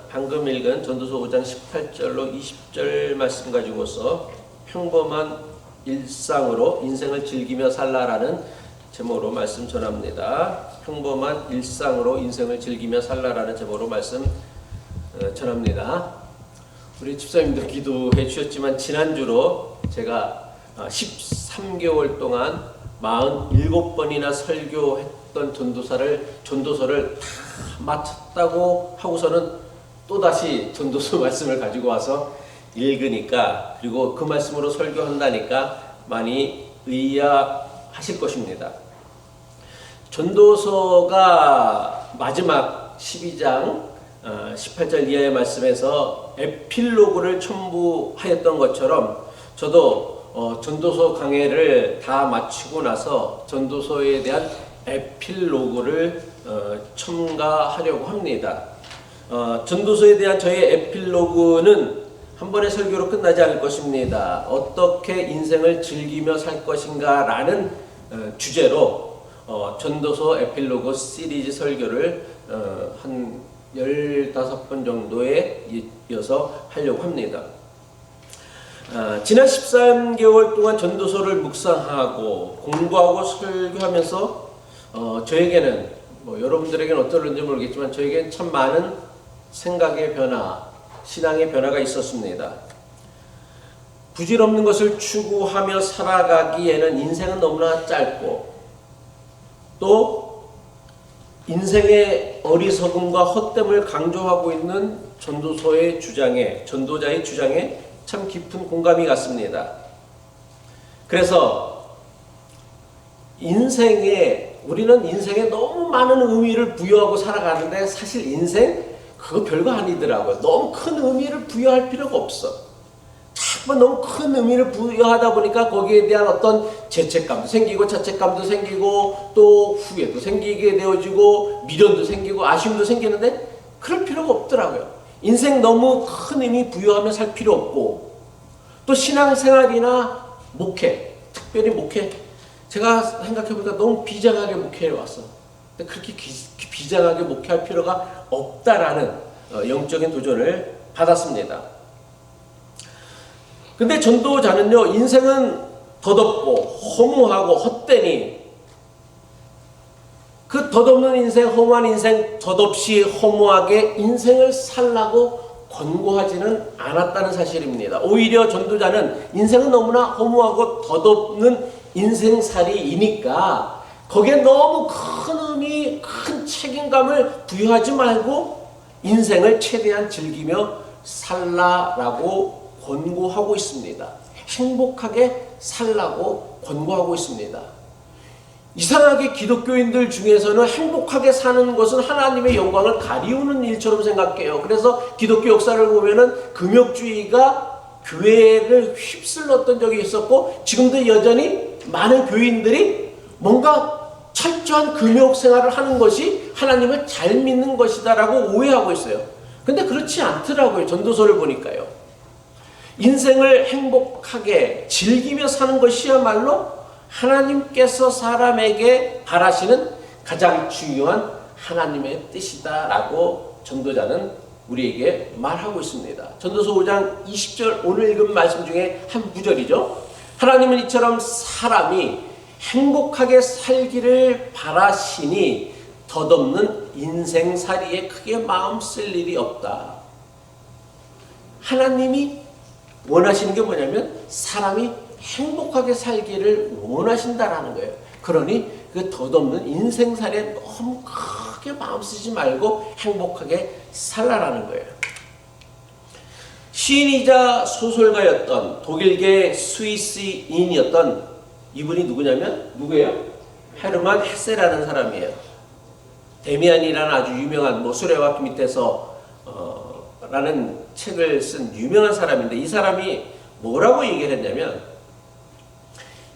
방금 읽은 전도서 5장 18절로 20절 말씀 가지고서 평범한 일상으로 인생을 즐기며 살라라는 제목으로 말씀 전합니다. 평범한 일상으로 인생을 즐기며 살라라는 제목으로 말씀 전합니다. 우리 집사님들 기도해 주셨지만 지난주로 제가 13개월 동안 47번이나 설교했던 전도서를 다 마쳤다고 하고서는 또다시 전도서 말씀을 가지고 와서 읽으니까, 그리고 그 말씀으로 설교한다니까 많이 의아하실 것입니다. 전도서가 마지막 12장 18절 이하의 말씀에서 에필로그를 첨부하였던 것처럼 저도 전도서 강해를 다 마치고 나서 전도서에 대한 에필로그를 첨가하려고 합니다. 전도서에 대한 저의 에필로그는 한 번의 설교로 끝나지 않을 것입니다. 어떻게 인생을 즐기며 살 것인가 라는 주제로 전도서 에필로그 시리즈 설교를 한 15번 정도에 이어서 하려고 합니다. 지난 13개월 동안 전도서를 묵상하고 공부하고 설교하면서 저에게는, 여러분들에게는 어떨는지 모르겠지만 저에게는 참 많은 생각의 변화, 신앙의 변화가 있었습니다. 부질없는 것을 추구하며 살아가기에는 인생은 너무나 짧고, 또 인생의 어리석음과 헛됨을 강조하고 있는 전도자의 주장에 참 깊은 공감이 갔습니다. 그래서 우리는 인생에 너무 많은 의미를 부여하고 살아가는데 사실 인생 그거 별거 아니더라고요. 너무 큰 의미를 부여할 필요가 없어. 자꾸 너무 큰 의미를 부여하다 보니까 거기에 대한 어떤 죄책감도 생기고 자책감도 생기고 또 후회도 생기게 되어지고 미련도 생기고 아쉬움도 생기는데 그럴 필요가 없더라고요. 인생 너무 큰 의미 부여하며 살 필요 없고, 또 신앙생활이나 목회, 특별히 목회, 제가 생각해보니까 너무 비장하게 목회해 왔어. 근데 그렇게 비장하게 목회할 필요가 없다라는 영적인 도전을 받았습니다. 근데 전도자는요, 인생은 덧없고 허무하고 헛되니 그 덧없는 인생, 허무한 인생, 덧없이 허무하게 인생을 살라고 권고하지는 않았다는 사실입니다. 오히려 전도자는 인생은 너무나 허무하고 덧없는 인생살이이니까 거기에 너무 큰 의미, 큰 책임감을 부여하지 말고 인생을 최대한 즐기며 살라라고 권고하고 있습니다. 행복하게 살라고 권고하고 있습니다. 이상하게 기독교인들 중에서는 행복하게 사는 것은 하나님의 영광을 가리우는 일처럼 생각해요. 그래서 기독교 역사를 보면은 금욕주의가 교회를 휩쓸렀던 적이 있었고, 지금도 여전히 많은 교인들이 뭔가 철저한 금욕 생활을 하는 것이 하나님을 잘 믿는 것이다라고 오해하고 있어요. 근데 그렇지 않더라고요. 전도서를 보니까요. 인생을 행복하게 즐기며 사는 것이야말로 하나님께서 사람에게 바라시는 가장 중요한 하나님의 뜻이다라고 전도자는 우리에게 말하고 있습니다. 전도서 5장 20절 오늘 읽은 말씀 중에 한 구절이죠. 하나님은 이처럼 사람이 행복하게 살기를 바라시니 덧없는 인생살이에 크게 마음 쓸 일이 없다. 하나님이 원하시는 게 뭐냐면 사람이 행복하게 살기를 원하신다라는 거예요. 그러니 그 덧없는 인생살이에 너무 크게 마음 쓰지 말고 행복하게 살라라는 거예요. 시인이자 소설가였던 독일계 스위스인이었던 이분이 누구예요? 헤르만 헤세라는 사람이에요. 데미안이라는 아주 유명한 수레바퀴 밑에서 라는 책을 쓴 유명한 사람인데, 이 사람이 뭐라고 얘기를 했냐면,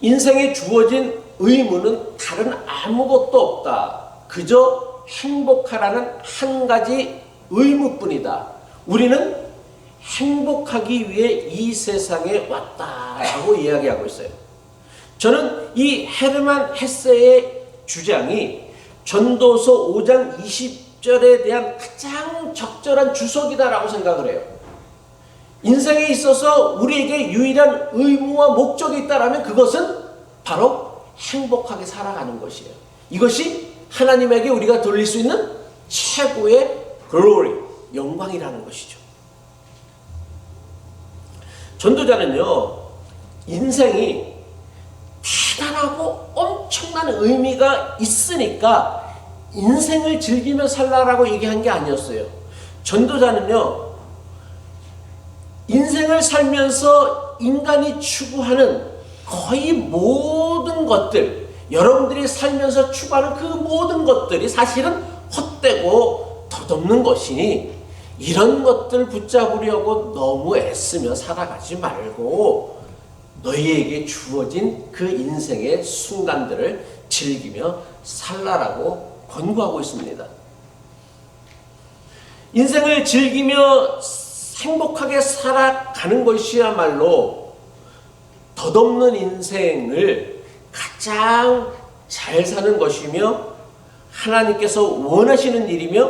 인생에 주어진 의무는 다른 아무것도 없다. 그저 행복하라는 한 가지 의무뿐이다. 우리는 행복하기 위해 이 세상에 왔다라고 이야기하고 있어요. 저는 이 헤르만 헤세의 주장이 전도서 5장 10절에 대한 가장 적절한 주석이다라고 생각을 해요. 인생에 있어서 우리에게 유일한 의무와 목적이 있다라면 그것은 바로 행복하게 살아가는 것이에요. 이것이 하나님에게 우리가 돌릴 수 있는 최고의 글로리, 영광이라는 것이죠. 전도자는요, 인생이 대단하고 엄청난 의미가 있으니까 인생을 즐기며 살라라고 얘기한 게 아니었어요. 전도자는요, 인생을 살면서 인간이 추구하는 거의 모든 것들, 여러분들이 살면서 추구하는 그 모든 것들이 사실은 헛되고 덧없는 것이니 이런 것들 붙잡으려고 너무 애쓰며 살아가지 말고 너희에게 주어진 그 인생의 순간들을 즐기며 살라라고 권고하고 있습니다. 인생을 즐기며 행복하게 살아가는 것이야말로 덧없는 인생을 가장 잘 사는 것이며 하나님께서 원하시는 일이며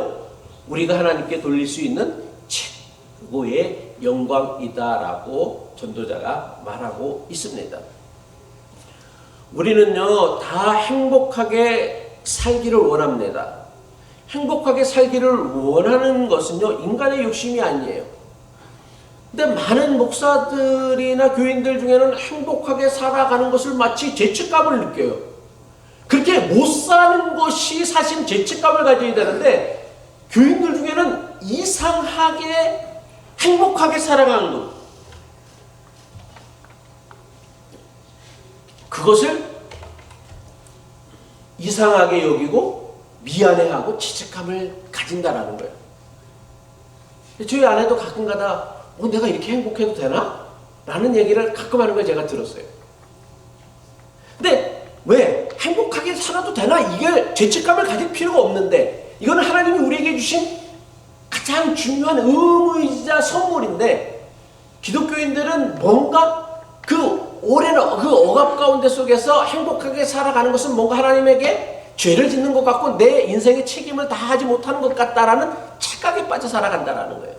우리가 하나님께 돌릴 수 있는 최고의 영광이다라고 전도자가 말하고 있습니다. 우리는요, 다 행복하게 살기를 원합니다. 행복하게 살기를 원하는 것은요, 인간의 욕심이 아니에요. 근데 많은 목사들이나 교인들 중에는 행복하게 살아가는 것을 마치 죄책감을 느껴요. 그렇게 못 사는 것이 사실 죄책감을 가져야 되는데 교인들 중에는 이상하게 행복하게 살아가는 것, 그것을 이상하게 여기고 미안해하고 죄책감을 가진다라는 거예요. 저희 아내도 가끔가다 내가 이렇게 행복해도 되나? 라는 얘기를 가끔 하는 걸 제가 들었어요. 근데 왜 행복하게 살아도 되나? 이게 죄책감을 가질 필요가 없는데 이거는 하나님이 우리에게 주신 가장 중요한 의무이자 선물인데 기독교인들은 뭔가 그 오랜 그 억압 가운데 속에서 행복하게 살아가는 것은 뭔가 하나님에게 죄를 짓는 것 같고 내 인생의 책임을 다하지 못하는 것 같다라는 착각에 빠져 살아간다라는 거예요.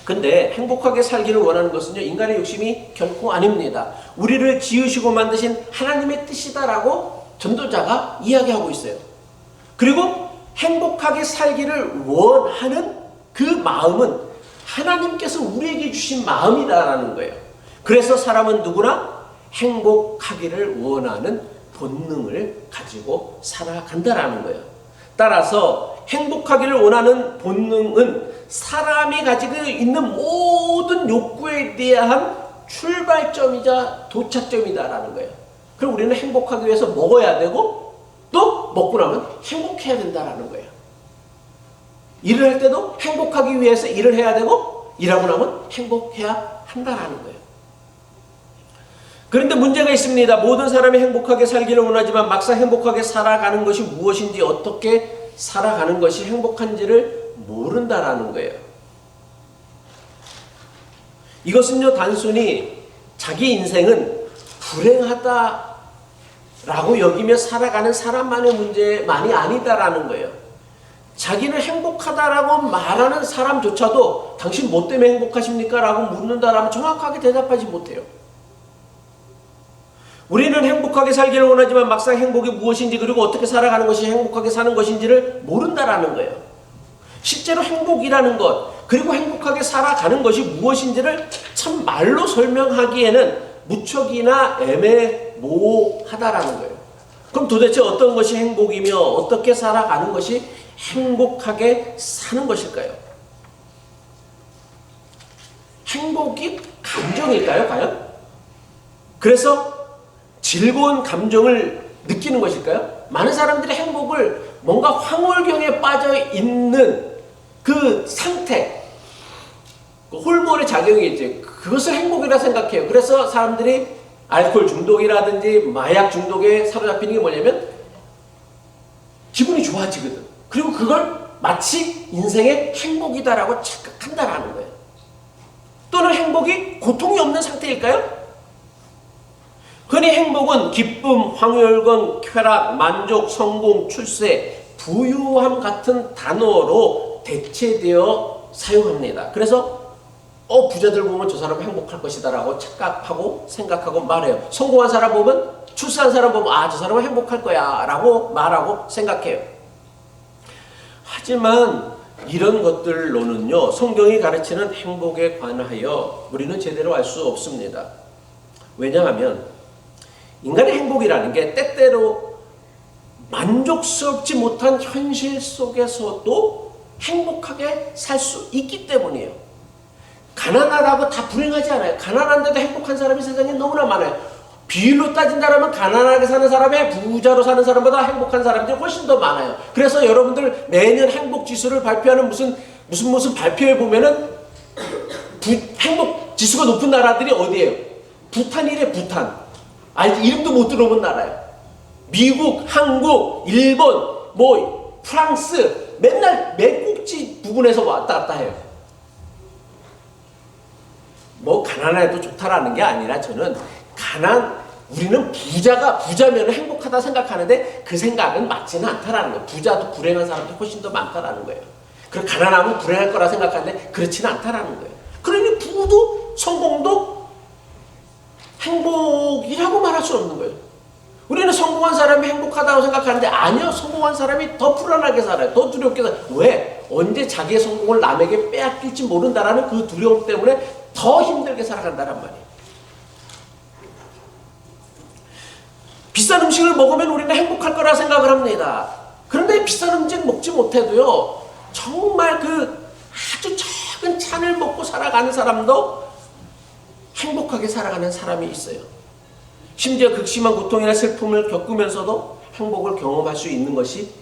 근데 행복하게 살기를 원하는 것은요, 인간의 욕심이 결코 아닙니다. 우리를 지으시고 만드신 하나님의 뜻이다라고 전도자가 이야기하고 있어요. 그리고 행복하게 살기를 원하는 그 마음은 하나님께서 우리에게 주신 마음이다라는 거예요. 그래서 사람은 누구나 행복하기를 원하는 본능을 가지고 살아간다라는 거예요. 따라서 행복하기를 원하는 본능은 사람이 가지고 있는 모든 욕구에 대한 출발점이자 도착점이다라는 거예요. 그럼 우리는 행복하기 위해서 먹어야 되고 또 먹고 나면 행복해야 된다라는 거예요. 일을 할 때도 행복하기 위해서 일을 해야 되고 일하고 나면 행복해야 한다라는 거예요. 그런데 문제가 있습니다. 모든 사람이 행복하게 살기를 원하지만 막상 행복하게 살아가는 것이 무엇인지 어떻게 살아가는 것이 행복한지를 모른다라는 거예요. 이것은요, 단순히 자기 인생은 불행하다라고 여기며 살아가는 사람만의 문제만이 아니다라는 거예요. 자기는 행복하다라고 말하는 사람조차도 당신 뭐 때문에 행복하십니까? 라고 묻는다라면 정확하게 대답하지 못해요. 우리는 행복하게 살기를 원하지만 막상 행복이 무엇인지 그리고 어떻게 살아가는 것이 행복하게 사는 것인지를 모른다라는 거예요. 실제로 행복이라는 것 그리고 행복하게 살아가는 것이 무엇인지를 참 말로 설명하기에는 무척이나 애매모호하다라는 거예요. 그럼 도대체 어떤 것이 행복이며 어떻게 살아가는 것이 행복하게 사는 것일까요? 행복이 감정일까요, 과연? 그래서 즐거운 감정을 느끼는 것일까요? 많은 사람들이 행복을 뭔가 황홀경에 빠져 있는 그 상태, 그 호르몬의 작용이겠지. 그것을 행복이라 생각해요. 그래서 사람들이 알코올 중독이라든지 마약 중독에 사로잡히는 게 뭐냐면 기분이 좋아지거든. 그리고 그걸 마치 인생의 행복이다라고 착각한다라는 거예요. 또는 행복이 고통이 없는 상태일까요? 흔히 행복은 기쁨, 황홀감, 쾌락, 만족, 성공, 출세, 부유함 같은 단어로 대체되어 사용합니다. 그래서 부자들 보면 저 사람은 행복할 것이다 라고 착각하고 생각하고 말해요. 성공한 사람 보면, 출세한 사람 보면 저 사람은 행복할 거야 라고 말하고 생각해요. 하지만 이런 것들로는요, 성경이 가르치는 행복에 관하여 우리는 제대로 알 수 없습니다. 왜냐하면 인간의 행복이라는 게 때때로 만족스럽지 못한 현실 속에서도 행복하게 살 수 있기 때문이에요. 가난하다고 다 불행하지 않아요. 가난한데도 행복한 사람이 세상에 너무나 많아요. 비율로 따진다면 가난하게 사는 사람이 부자로 사는 사람보다 행복한 사람들이 훨씬 더 많아요. 그래서 여러분들 매년 행복지수를 발표하는 무슨 발표에 보면은 행복지수가 높은 나라들이 어디예요? 부탄이래, 부탄. 이름도 못 들어본 나라예요. 미국, 한국, 일본, 프랑스, 맨날 맨꼭지 부분에서 왔다 갔다 해요. 가난해도 좋다라는 게 아니라 저는 우리는 부자면 행복하다 생각하는데 그 생각은 맞지는 않다라는 거예요. 부자도 불행한 사람들이 훨씬 더 많다라는 거예요. 그리고 가난하면 불행할 거라 생각하는데 그렇지는 않다라는 거예요. 그러니 부도 성공도 행복이라고 말할 수 없는 거예요. 우리는 성공한 사람이 행복하다고 생각하는데 아니요. 성공한 사람이 더 불안하게 살아요. 더 두렵게 살아요. 왜? 언제 자기의 성공을 남에게 빼앗길지 모른다라는 그 두려움 때문에 더 힘들게 살아간다란 말이에요. 비싼 음식을 먹으면 우리는 행복할 거라 생각을 합니다. 그런데 비싼 음식 먹지 못해도요, 정말 아주 작은 찬을 먹고 살아가는 사람도 행복하게 살아가는 사람이 있어요. 심지어 극심한 고통이나 슬픔을 겪으면서도 행복을 경험할 수 있는 것이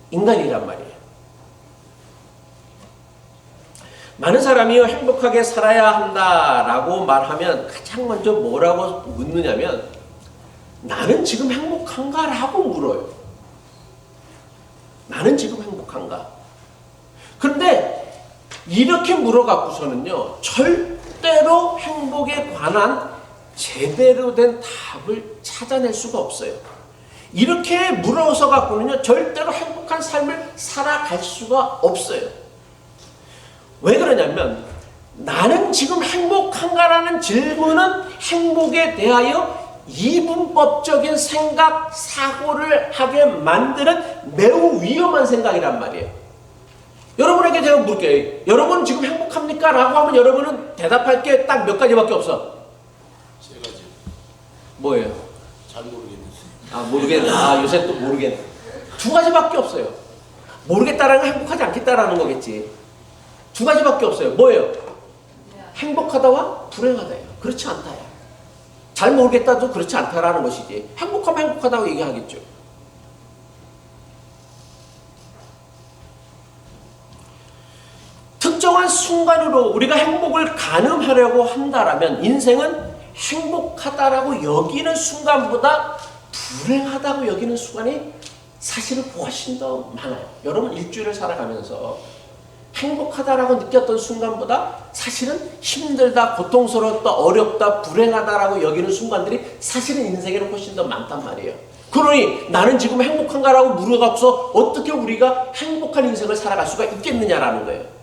인간이란 말이에요. 많은 사람이요, 행복하게 살아야 한다라고 말하면 가장 먼저 뭐라고 묻느냐면 나는 지금 행복한가? 라고 물어요. 나는 지금 행복한가? 그런데 이렇게 물어갖고서는요, 절대로 행복에 관한 제대로 된 답을 찾아낼 수가 없어요. 이렇게 물어서 갖고는요, 절대로 행복한 삶을 살아갈 수가 없어요. 왜 그러냐면 나는 지금 행복한가라는 질문은 행복에 대하여 이분법적인 생각, 사고를 하게 만드는 매우 위험한 생각이란 말이에요. 여러분에게 제가 물을게요. 여러분 지금 행복합니까? 라고 하면 여러분은 대답할 게 딱 몇 가지밖에 없어. 세 가지. 뭐예요? 잘 모르겠는데. 모르겠네. 요새 또 모르겠네. 두 가지밖에 없어요. 모르겠다라는 건 행복하지 않겠다라는 거겠지. 두 가지밖에 없어요. 뭐예요? 행복하다와 불행하다예요. 그렇지 않다예요. 잘 모르겠다도 그렇지 않다라는 것이지. 행복하면 행복하다고 얘기하겠죠. 특정한 순간으로 우리가 행복을 가늠하려고 한다라면 인생은 행복하다라고 여기는 순간보다 불행하다고 여기는 순간이 사실은 훨씬 더 많아요. 여러분 일주일을 살아가면서 행복하다라고 느꼈던 순간보다 사실은 힘들다, 고통스럽다, 어렵다, 불행하다라고 여기는 순간들이 사실은 인생에는 훨씬 더 많단 말이에요. 그러니 나는 지금 행복한가라고 물어갖고서 어떻게 우리가 행복한 인생을 살아갈 수가 있겠느냐라는 거예요.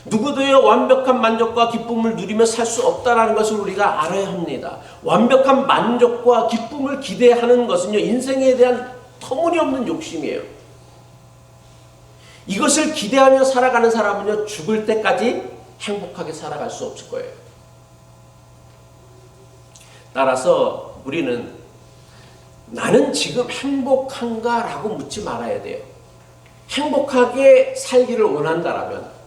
누구도요 완벽한 만족과 기쁨을 누리며 살 수 없다는 것을 우리가 알아야 합니다. 완벽한 만족과 기쁨을 기대하는 것은요 인생에 대한 터무니없는 욕심이에요. 이것을 기대하며 살아가는 사람은요 죽을 때까지 행복하게 살아갈 수 없을 거예요. 따라서 우리는 나는 지금 행복한가? 라고 묻지 말아야 돼요. 행복하게 살기를 원한다라면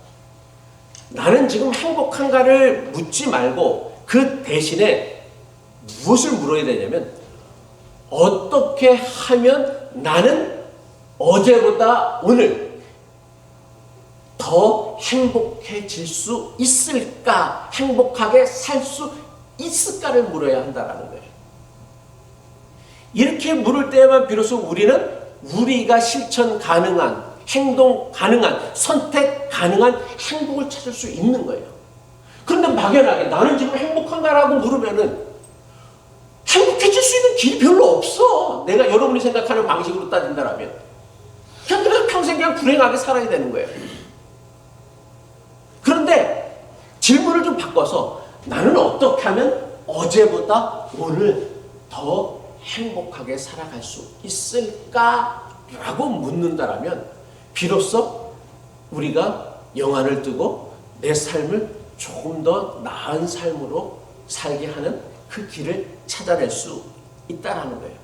나는 지금 행복한가를 묻지 말고 그 대신에 무엇을 물어야 되냐면 어떻게 하면 나는 어제보다 오늘 더 행복해질 수 있을까? 행복하게 살 수 있을까를 물어야 한다는 거예요. 이렇게 물을 때만 비로소 우리는 우리가 실천 가능한, 행동 가능한, 선택 가능한 행복을 찾을 수 있는 거예요. 그런데 막연하게 나는 지금 행복한가라고 물으면은 행복해질 수 있는 길이 별로 없어. 내가 여러분이 생각하는 방식으로 따진다면. 평생 그냥 불행하게 살아야 되는 거예요. 그런데 질문을 좀 바꿔서 나는 어떻게 하면 어제보다 오늘 더 행복하게 살아갈 수 있을까라고 묻는다라면 비로소 우리가 영안을 뜨고 내 삶을 조금 더 나은 삶으로 살게 하는 그 길을 찾아낼 수 있다라는 거예요.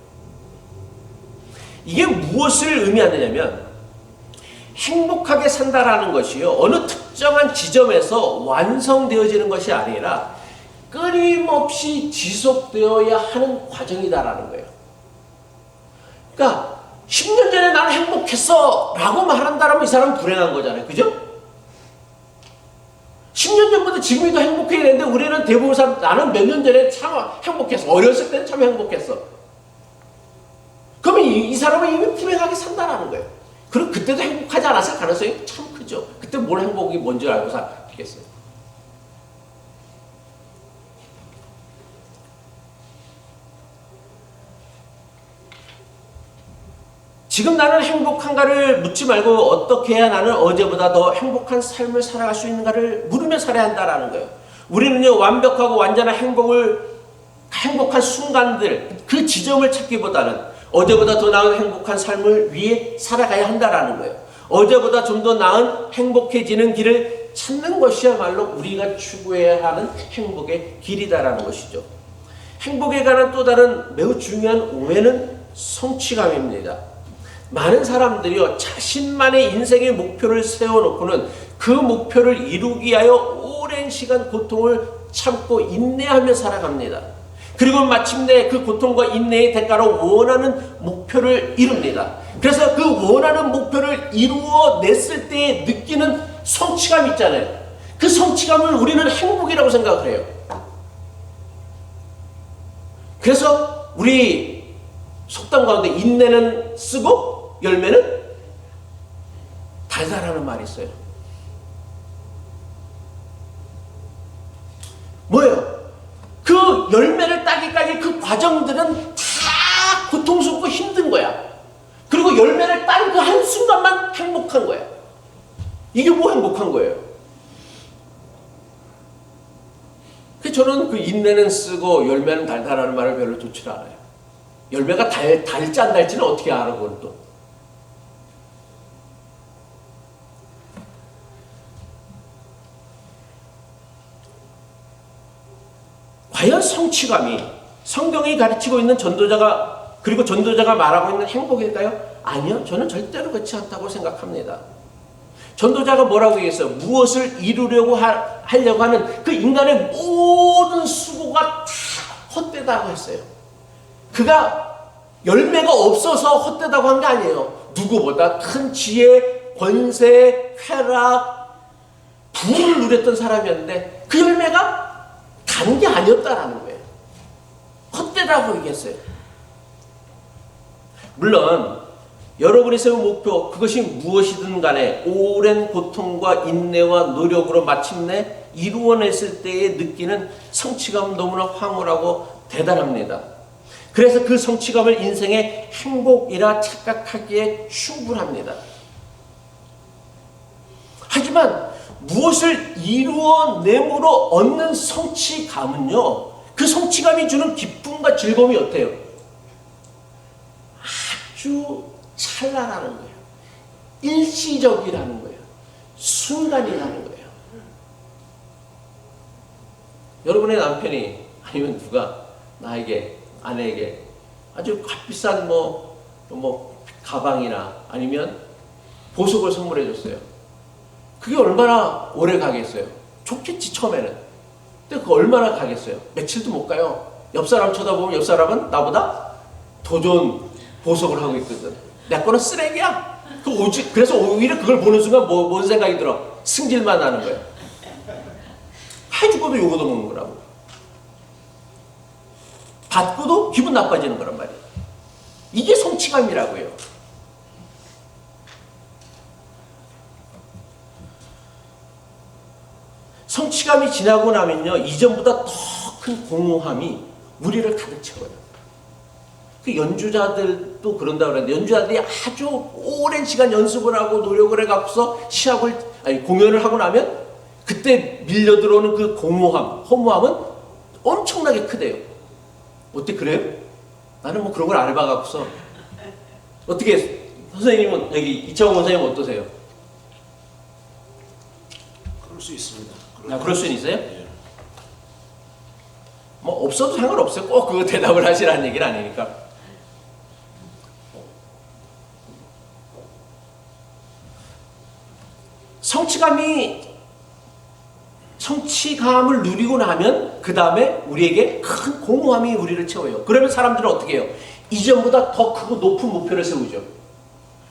이게 무엇을 의미하느냐면 행복하게 산다라는 것이요, 어느 특정한 지점에서 완성되어지는 것이 아니라 끊임없이 지속되어야 하는 과정이다라는 거예요. 그러니까 10년 전에 나는 행복했어 라고 말한다면 이 사람은 불행한 거잖아요. 그죠? 10년 전부터 지금이 더 행복해야 되는데 우리는 대부분 사람 나는 몇 년 전에 참 행복했어. 어렸을 때는 참 행복했어. 그러면 이 사람은 이미 불행하게 산다라는 거예요. 그럼 그때도 행복하지 않았을 가능성이 참 크죠. 그때 뭘 행복이 뭔지 알고 살겠어요. 지금 나는 행복한가를 묻지 말고 어떻게 해야 나는 어제보다 더 행복한 삶을 살아갈 수 있는가를 물으며 살아야 한다라는 거예요. 우리는요, 완벽하고 완전한 행복한 순간들, 그 지점을 찾기보다는 어제보다 더 나은 행복한 삶을 위해 살아가야 한다라는 거예요. 어제보다 좀 더 나은 행복해지는 길을 찾는 것이야말로 우리가 추구해야 하는 행복의 길이다라는 것이죠. 행복에 관한 또 다른 매우 중요한 오해는 성취감입니다. 많은 사람들이요, 자신만의 인생의 목표를 세워놓고는 그 목표를 이루기 위하여 오랜 시간 고통을 참고 인내하며 살아갑니다. 그리고 마침내 그 고통과 인내의 대가로 원하는 목표를 이룹니다. 그래서 그 원하는 목표를 이루어냈을 때 느끼는 성취감 있잖아요. 그 성취감을 우리는 행복이라고 생각을 해요. 그래서 우리 속담 가운데 인내는 쓰고 열매는 달달하는 말이 있어요. 뭐예요? 그 열매를 따기까지 그 과정들은 다 고통스럽고 힘든 거야. 그리고 열매를 딴 그 한순간만 행복한 거야. 이게 뭐 행복한 거예요? 그래서 저는 그 인내는 쓰고 열매는 달달하는 말을 별로 좋지 않아요. 열매가 달지 안 달지는 어떻게 알아, 그건 또. 과연 성취감이 성경이 가르치고 있는 전도자가 그리고 전도자가 말하고 있는 행복일까요? 아니요. 저는 절대로 그렇지 않다고 생각합니다. 전도자가 뭐라고 얘기했어요? 무엇을 이루려고 하려고 하는 그 인간의 모든 수고가 다 헛되다고 했어요. 그가 열매가 없어서 헛되다고 한 게 아니에요. 누구보다 큰 지혜, 권세, 쾌락, 부를 누렸던 사람이었는데 그 열매가 단 게 아니었다라는 거예요. 헛되다고 얘기했어요. 물론 여러분이 세운 목표, 그것이 무엇이든 간에 오랜 고통과 인내와 노력으로 마침내 이루어냈을 때에 느끼는 성취감 너무나 황홀하고 대단합니다. 그래서 그 성취감을 인생의 행복이라 착각하기에 충분합니다. 하지만 무엇을 이루어냄으로 얻는 성취감은요, 그 성취감이 주는 기쁨과 즐거움이 어때요? 아주 찰나라는 거예요. 일시적이라는 거예요. 순간이라는 거예요. 여러분의 남편이 아니면 누가 나에게, 아내에게 아주 값비싼 가방이나 아니면 보석을 선물해 줬어요. 그게 얼마나 오래 가겠어요? 좋겠지, 처음에는. 근데 그거 얼마나 가겠어요? 며칠도 못 가요. 옆 사람 쳐다보면 옆 사람은 나보다 더 좋은 보석을 하고 있거든. 내 거는 쓰레기야. 그래서 오히려 그걸 보는 순간 뭔 생각이 들어? 승질만 나는 거예요. 해주고도 요거도 먹는 거라고. 받고도 기분 나빠지는 거란 말이에요. 이게 성취감이라고요. 성취감이 지나고 나면요, 이전보다 더 큰 공허함이 우리를 가득 채워요. 그 연주자들도 그런다 그러는데 연주자들이 아주 오랜 시간 연습을 하고 노력을 해갖고서 공연을 하고 나면 그때 밀려 들어오는 그 공허함, 허무함은 엄청나게 크대요. 어때 그래요? 나는 뭐 그런 걸 안 해봐갖고서 어떻게 선생님은 여기 이창호 선생님 어떠세요? 그럴 수 있습니다. 그럴 수는 있어요? 예. 뭐 없어도 상관없어요. 꼭 그거 대답을 하시라는 얘기는 아니니까. 성취감을 누리고 나면 그 다음에 우리에게 큰 공허함이 우리를 채워요. 그러면 사람들은 어떻게 해요? 이전보다 더 크고 높은 목표를 세우죠.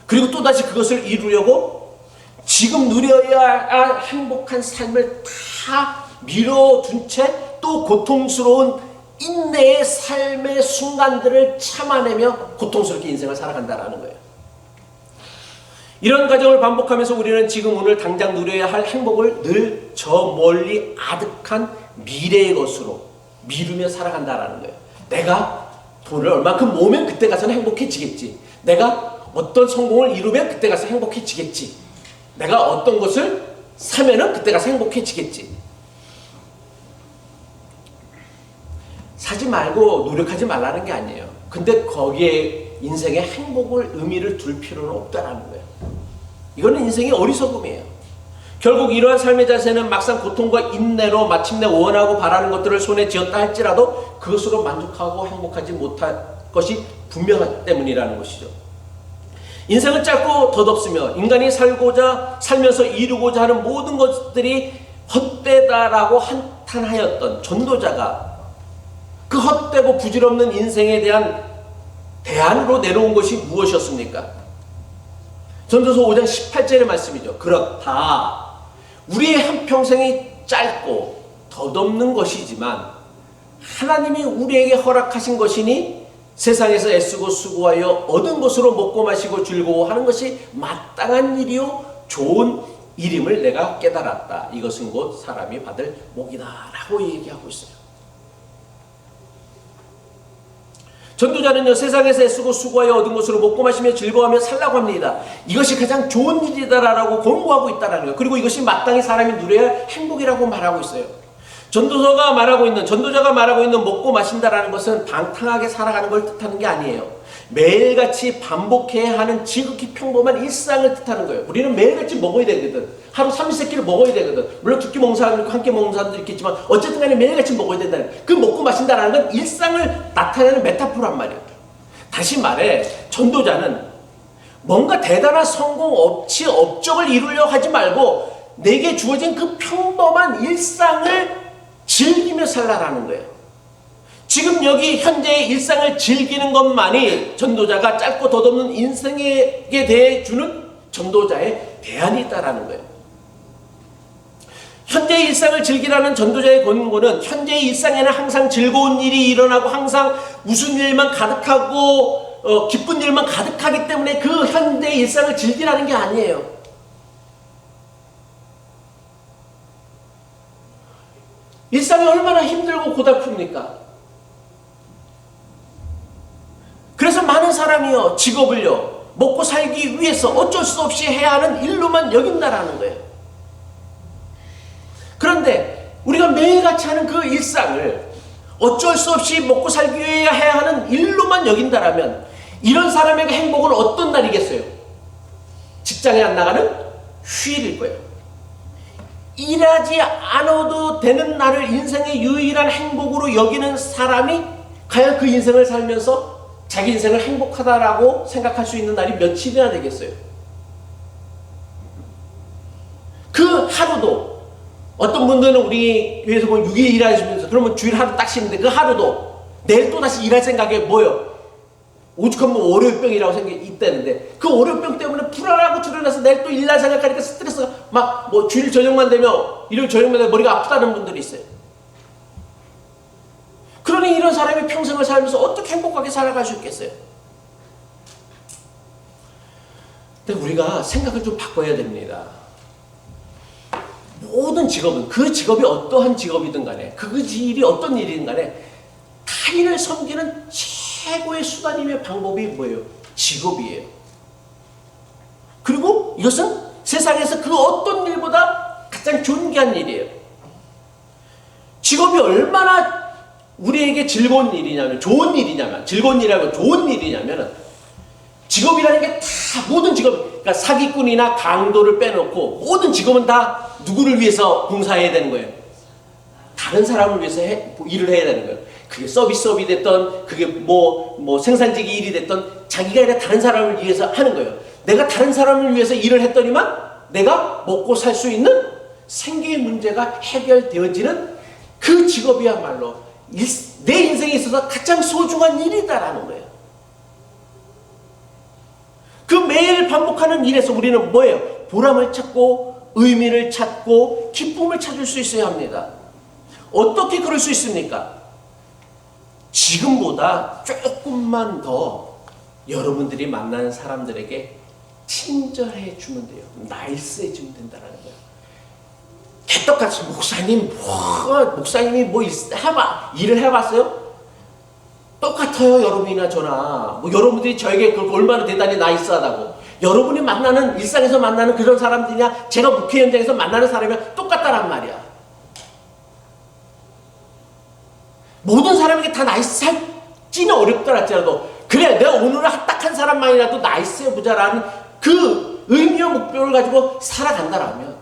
그리고 또다시 그것을 이루려고 지금 누려야 할 행복한 삶을 다 밀어둔 채 또 고통스러운 인내의 삶의 순간들을 참아내며 고통스럽게 인생을 살아간다는 거예요. 이런 과정을 반복하면서 우리는 지금 오늘 당장 누려야 할 행복을 늘 저 멀리 아득한 미래의 것으로 미루며 살아간다는 거예요. 내가 돈을 얼마큼 모으면 그때 가서는 행복해지겠지. 내가 어떤 성공을 이루면 그때 가서 행복해지겠지. 내가 어떤 것을 사면은 그때 가서 행복해지겠지. 사지 말고 노력하지 말라는 게 아니에요. 근데 거기에 인생의 행복을 의미를 둘 필요는 없다라는 거예요. 이거는 인생의 어리석음이에요. 결국 이러한 삶의 자세는 막상 고통과 인내로 마침내 원하고 바라는 것들을 손에 쥐었다 할지라도 그것으로 만족하고 행복하지 못할 것이 분명하기 때문이라는 것이죠. 인생은 짧고 덧없으며 인간이 살면서 이루고자 하는 모든 것들이 헛되다라고 한탄하였던 전도자가 그 헛되고 부질없는 인생에 대한 대안으로 내놓은 것이 무엇이었습니까? 전도서 5장 18절의 말씀이죠. 그렇다. 우리의 한평생이 짧고 덧없는 것이지만 하나님이 우리에게 허락하신 것이니 세상에서 애쓰고 수고하여 얻은 것으로 먹고 마시고 즐거워하는 것이 마땅한 일이요 좋은 일임을 내가 깨달았다. 이것은 곧 사람이 받을 복이다 라고 얘기하고 있어요. 전도자는요, 세상에서 애쓰고 수고하여 얻은 것으로 먹고 마시며 즐거워하며 살라고 합니다. 이것이 가장 좋은 일이다라고 공부하고 있다는 거예요. 그리고 이것이 마땅히 사람이 누려야 할 행복이라고 말하고 있어요. 전도자가 말하고 있는 먹고 마신다라는 것은 방탕하게 살아가는 걸 뜻하는 게 아니에요. 매일같이 반복해야 하는 지극히 평범한 일상을 뜻하는 거예요. 우리는 매일같이 먹어야 되거든. 하루 3~4끼를 먹어야 되거든. 물론 2끼 먹는 사람도 있고 1끼 먹는 사람도 있겠지만 어쨌든 간에 매일같이 먹어야 된다는 그 먹고 마신다라는 건 일상을 나타내는 메타포란 말이에요. 다시 말해 전도자는 뭔가 대단한 성공, 업적을 이루려고 하지 말고 내게 주어진 그 평범한 일상을 즐기며 살라라는 거예요. 지금 여기 현재의 일상을 즐기는 것만이 전도자가 짧고 덧없는 인생에 대해 주는 전도자의 대안이 있다라는 거예요. 현재의 일상을 즐기라는 전도자의 권고는 현재의 일상에는 항상 즐거운 일이 일어나고 항상 웃은 일만 가득하고 기쁜 일만 가득하기 때문에 그 현재의 일상을 즐기라는 게 아니에요. 일상이 얼마나 힘들고 고달픕니까? 그래서 많은 사람이요, 직업을요, 먹고 살기 위해서 어쩔 수 없이 해야 하는 일로만 여긴다라는 거예요. 그런데 우리가 매일같이 하는 그 일상을 어쩔 수 없이 먹고 살기 위해 해야 하는 일로만 여긴다라면 이런 사람에게 행복은 어떤 날이겠어요? 직장에 안 나가는 휴일일 거예요. 일하지 않아도 되는 날을 인생의 유일한 행복으로 여기는 사람이 과연 그 인생을 살면서 자기 인생을 행복하다라고 생각할 수 있는 날이 며칠이나 되겠어요? 그 하루도 어떤 분들은 우리 위해서 보면 6일 일하시면서 그러면 주일 하루 딱 쉬는데 그 하루도 내일 또다시 일할 생각에 뭐요? 오죽하면 월요병이라고 생각이 있다는데 그 월요병 때문에 불안하고 두려워서 내일 또 일날 생각하니까 스트레스가 막 뭐 주일 저녁만 되면 일요일 저녁만 되면 머리가 아프다는 분들이 있어요. 그러니 이런 사람이 평생을 살면서 어떻게 행복하게 살아갈 수 있겠어요? 근데 우리가 생각을 좀 바꿔야 됩니다. 모든 직업은 그 직업이 어떠한 직업이든 간에 그 일이 어떤 일이든 간에 타인을 섬기는 최고의 수단이며 방법이 뭐예요? 직업이에요. 그리고 이것은 세상에서 그 어떤 일보다 가장 존귀한 일이에요. 직업이 얼마나 우리에게 즐거운 일이냐면, 좋은 일이냐면, 즐거운 일이라고 좋은 일이냐면, 직업이라는 게 다 모든 직업, 그러니까 사기꾼이나 강도를 빼놓고 모든 직업은 다 누구를 위해서 봉사해야 되는 거예요? 다른 사람을 위해서 일을 해야 되는 거예요. 그게 서비스업이 됐던, 그게 뭐 생산직이 일이 됐던, 자기가 아니라 다른 사람을 위해서 하는 거예요. 내가 다른 사람을 위해서 일을 했더니만 내가 먹고 살 수 있는 생계의 문제가 해결되어지는 그 직업이야말로 내 인생에 있어서 가장 소중한 일이다라는 거예요. 그 매일 반복하는 일에서 우리는 뭐예요? 보람을 찾고 의미를 찾고 기쁨을 찾을 수 있어야 합니다. 어떻게 그럴 수 있습니까? 지금보다 조금만 더 여러분들이 만나는 사람들에게 친절해 주면 돼요. 나이스해 주면 된다는 거예요. 개떡같이 목사님이 일을 해봤어요? 똑같아요. 여러분이나 저나. 여러분들이 저에게 얼마나 대단히 나이스하다고. 여러분이 만나는, 일상에서 만나는 그런 사람들이냐, 제가 목회 현장에서 만나는 사람이랑 똑같다란 말이야. 모든 사람에게 다 나이스 살지는 어렵더라 할지라도, 그래, 내가 오늘 딱 한 사람만이라도 나이스해 보자라는 그 의미와 목표를 가지고 살아간다라면,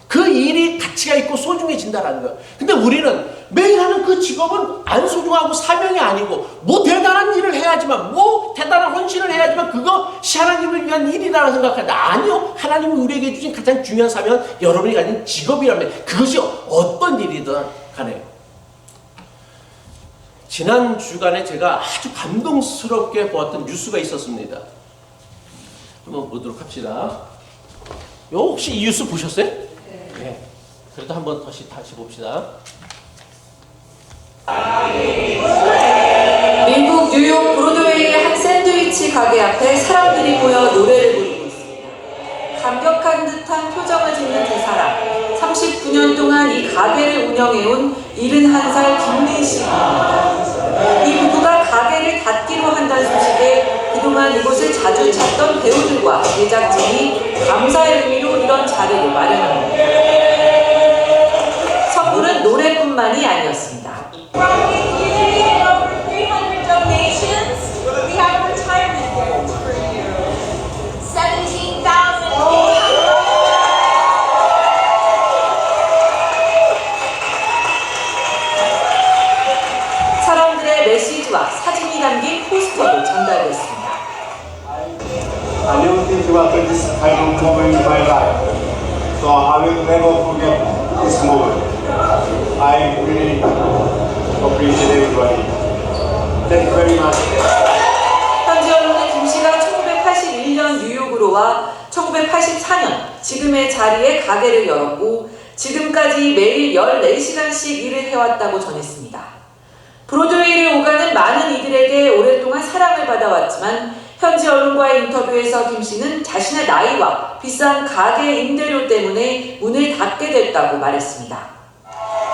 그 일이 가치가 있고 소중해진다라는 거예요. 근데 우리는 매일 하는 그 직업은 안 소중하고 사명이 아니고, 뭐 대단한 일을 해야지만, 뭐 대단한 헌신을 해야지만 그것이 하나님을 위한 일이라고 생각하는데, 아니요. 하나님이 우리에게 주신 가장 중요한 사명은 여러분이 가진 직업이라면 그것이 어떤 일이든 간에. 지난 주간에 제가 아주 감동스럽게 보았던 뉴스가 있었습니다. 한번 보도록 합시다. 혹시 이 뉴스 보셨어요? 네. 그래도 한번 다시 봅시다. 미국 뉴욕 브로드웨이의 한 샌드위치 가게 앞에 사람들이 모여 노래를 부르고 있습니다. 감격한 듯한 표정을 짓는 두 사람. 39년 동안 이 가게를 운영해온 71살 김민 씨입니다. 이 부부가 가게를 닫기로 한다는 소식에 그동안 이곳을 자주 찾던 배우들과 제작진이 감사의 의미로 이런 자리를 마련합니다. 선물은 노래뿐만이 아니었습니다. 사람들의 메시지와 사진이 담긴 포스터도 전달됐습니다. I never think about this kind of moment in my life, so I will never forget this moment. I really appreciate everybody. Thank you very much. 현지 언론은 김 씨가 1981년 뉴욕으로 와 1984년 지금의 자리에 가게를 열었고 지금까지 매일 14시간씩 일을 해왔다고 전했습니다. 브로드웨이를 오가는 많은 이들에게 오랫동안 사랑을 받아왔지만 현지 언론과의 인터뷰에서 김 씨는 자신의 나이와 비싼 가게 임대료 때문에 문을 닫게 됐다고 말했습니다.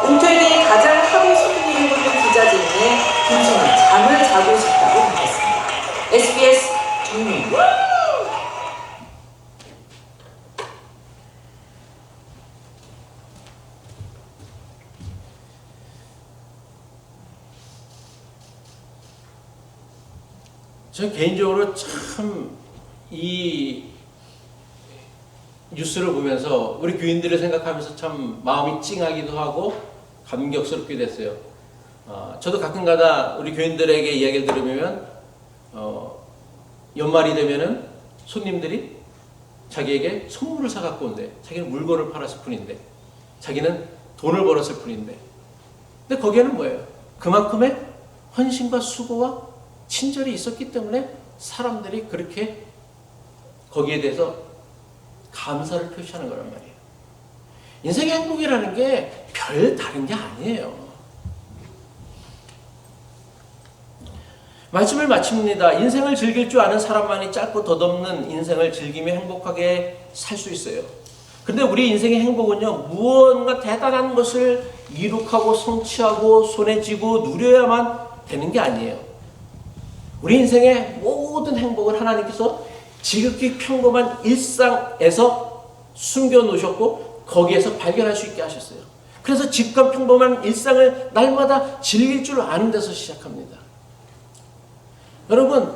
은퇴 뒤에 가장 하고 싶은 일을 묻는 기자진에 김 씨는 잠을 자고 싶다고 말했습니다. SBS 정민입니다. 저는 개인적으로 참 이 뉴스를 보면서 우리 교인들을 생각하면서 참 마음이 찡하기도 하고 감격스럽게 됐어요. 저도 가끔가다 우리 교인들에게 이야기를 들으면 연말이 되면은 손님들이 자기에게 선물을 사갖고 온대. 자기는 물건을 팔았을 뿐인데, 자기는 돈을 벌었을 뿐인데, 근데 거기에는 뭐예요? 그만큼의 헌신과 수고와 친절이 있었기 때문에 사람들이 그렇게 거기에 대해서 감사를 표시하는 거란 말이에요. 인생의 행복이라는 게 별 다른 게 아니에요. 말씀을 마칩니다. 인생을 즐길 줄 아는 사람만이 짧고 덧없는 인생을 즐기며 행복하게 살 수 있어요. 근데 우리 인생의 행복은요, 무언가 대단한 것을 이룩하고 성취하고 손에 쥐고 누려야만 되는 게 아니에요. 우리 인생의 모든 행복을 하나님께서 지극히 평범한 일상에서 숨겨놓으셨고 거기에서 발견할 수 있게 하셨어요. 그래서 지극한 평범한 일상을 날마다 즐길 줄 아는 데서 시작합니다. 여러분,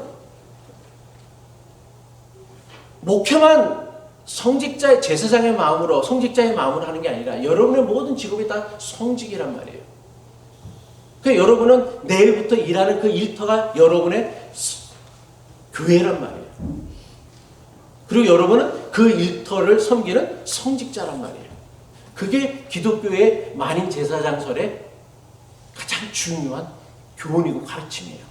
목회만 성직자의 제사장의 마음으로 성직자의 마음으로 하는 게 아니라 여러분의 모든 직업이 다 성직이란 말이에요. 그러니까 여러분은 내일부터 일하는 그 일터가 여러분의 교회란 말이에요. 그리고 여러분은 그 일터를 섬기는 성직자란 말이에요. 그게 기독교의 만인 제사장설의 가장 중요한 교훈이고 가르침이에요.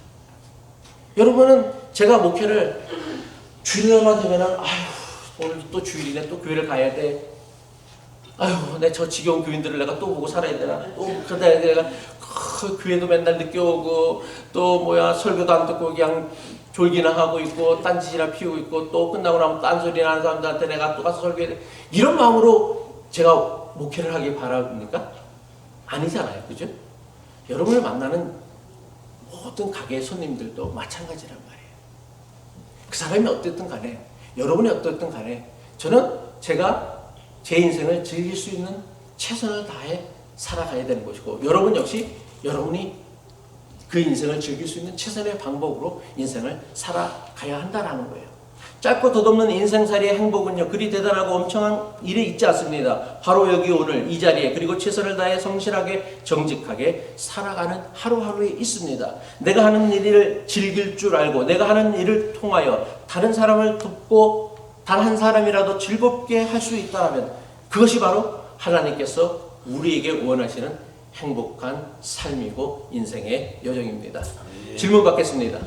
여러분은 제가 목회를 주일날만 되면은 오늘 또 주일이네, 또 교회를 가야 돼. 내 저 지겨운 교인들을 내가 또 보고 살아야 되나? 또 그러다 내가 교회도 맨날 늦게 오고 또 설교도 안 듣고 그냥 졸기나 하고 있고 딴짓이나 피우고 있고 또 끝나고 나면 딴소리나 하는 사람들한테 내가 또 가서 설교해야 돼. 이런 마음으로 제가 목회를 하길 바랍니까? 아니잖아요. 그죠? 여러분을 만나는 모든 가게의 손님들도 마찬가지란 말이에요. 그 사람이 어땠든 간에 여러분이 어떻든 간에 저는 제가 제 인생을 즐길 수 있는 최선을 다해 살아가야 되는 것이고 여러분 역시 여러분이 그 인생을 즐길 수 있는 최선의 방법으로 인생을 살아가야 한다는 거예요. 짧고 덧없는 인생살이의 행복은요 그리 대단하고 엄청난 일이 있지 않습니다. 바로 여기 오늘 이 자리에 그리고 최선을 다해 성실하게 정직하게 살아가는 하루하루에 있습니다. 내가 하는 일을 즐길 줄 알고 내가 하는 일을 통하여 다른 사람을 돕고 단 한 사람이라도 즐겁게 할 수 있다면 그것이 바로 하나님께서 우리에게 원하시는 행복한 삶이고 인생의 여정입니다. 질문 받겠습니다.